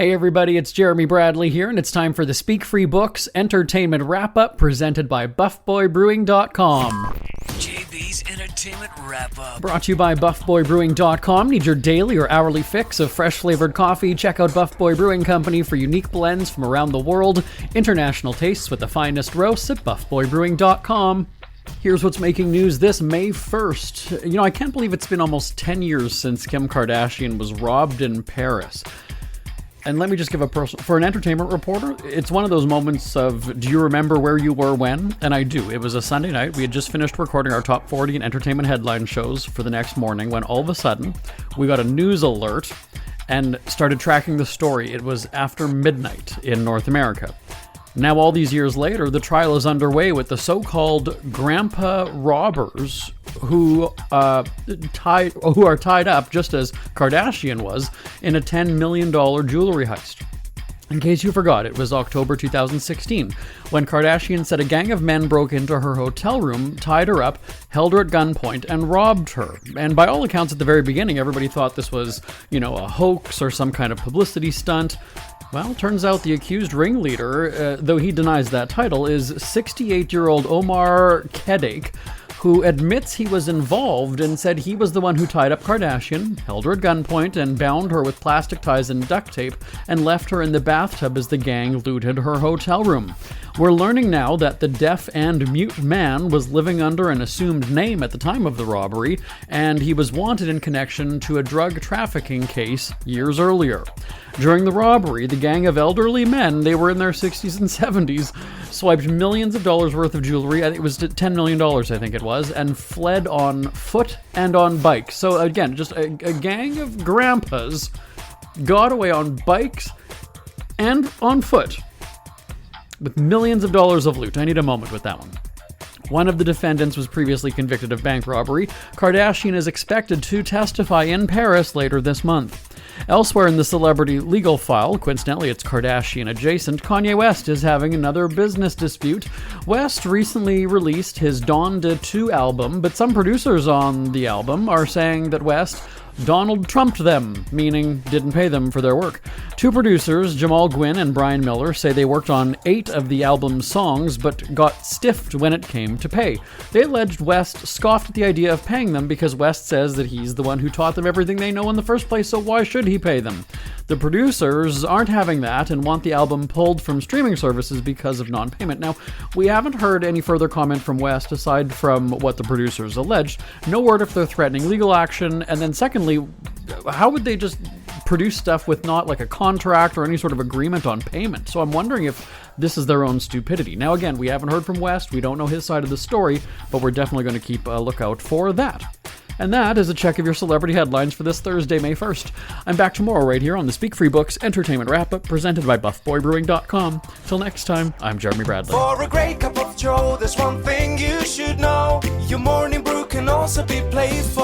Hey everybody, it's Jeremy Bradley here, and it's time for the Speak Free Books Entertainment Wrap-Up presented by BuffBoyBrewing.com. JB's Entertainment Wrap-Up. Brought to you by BuffBoyBrewing.com. Need your daily or hourly fix of fresh-flavored coffee? Check out Buff Boy Brewing Company for unique blends from around the world. International tastes with the finest roasts at BuffBoyBrewing.com. Here's what's making news this May 1st. I can't believe it's been almost 10 years since Kim Kardashian was robbed in Paris. And let me just give for an entertainment reporter, it's one of those moments of, do you remember where you were when? And I do. It was a Sunday night. We had just finished recording our top 40 and entertainment headline shows for the next morning when all of a sudden we got a news alert and started tracking the story. It was after midnight in North America. Now, all these years later, the trial is underway with the so-called grandpa robbers who are tied up, just as Kardashian was, in a $10 million jewelry heist. In case you forgot, it was October 2016, when Kardashian said a gang of men broke into her hotel room, tied her up, held her at gunpoint, and robbed her. And by all accounts, at the very beginning, everybody thought this was, a hoax or some kind of publicity stunt. Well, turns out the accused ringleader, though he denies that title, is 68-year-old Omar Kedek, who admits he was involved and said he was the one who tied up Kardashian, held her at gunpoint, and bound her with plastic ties and duct tape, and left her in the bathtub as the gang looted her hotel room. We're learning now that the deaf and mute man was living under an assumed name at the time of the robbery, and he was wanted in connection to a drug trafficking case years earlier. During the robbery, the gang of elderly men, they were in their 60s and 70s, swiped millions of dollars worth of jewelry, it was $10 million I think it was, and fled on foot and on bikes. So again, just a gang of grandpas got away on bikes and on foot with millions of dollars of loot. I need a moment with that one. One of the defendants was previously convicted of bank robbery. Kardashian is expected to testify in Paris later this month. Elsewhere in the celebrity legal file, coincidentally it's Kardashian adjacent, Kanye West is having another business dispute. West recently released his Donda 2 album, but some producers on the album are saying that West Donald Trumped them, meaning didn't pay them for their work. Two producers, Jamal Gwynn and Brian Miller, say they worked on 8 of the album's songs but got stiffed when it came to pay. They alleged West scoffed at the idea of paying them because West says that he's the one who taught them everything they know in the first place, so why should he pay them? The producers aren't having that and want the album pulled from streaming services because of non-payment. Now, we haven't heard any further comment from West aside from what the producers alleged. No word if they're threatening legal action, and then secondly, how would they just produce stuff with not like a contract or any sort of agreement on payment? So I'm wondering if this is their own stupidity. Now again, we haven't heard from West, we don't know his side of the story, but we're definitely going to keep a lookout for that. And that is a check of your celebrity headlines for this Thursday, May 1st. I'm back tomorrow right here on the Speak Free Books Entertainment Wrap-Up presented by BuffBoyBrewing.com. Till next time, I'm Jeremy Bradley. For a great cup of joe, there's one thing you should know. Your morning brew can also be playful.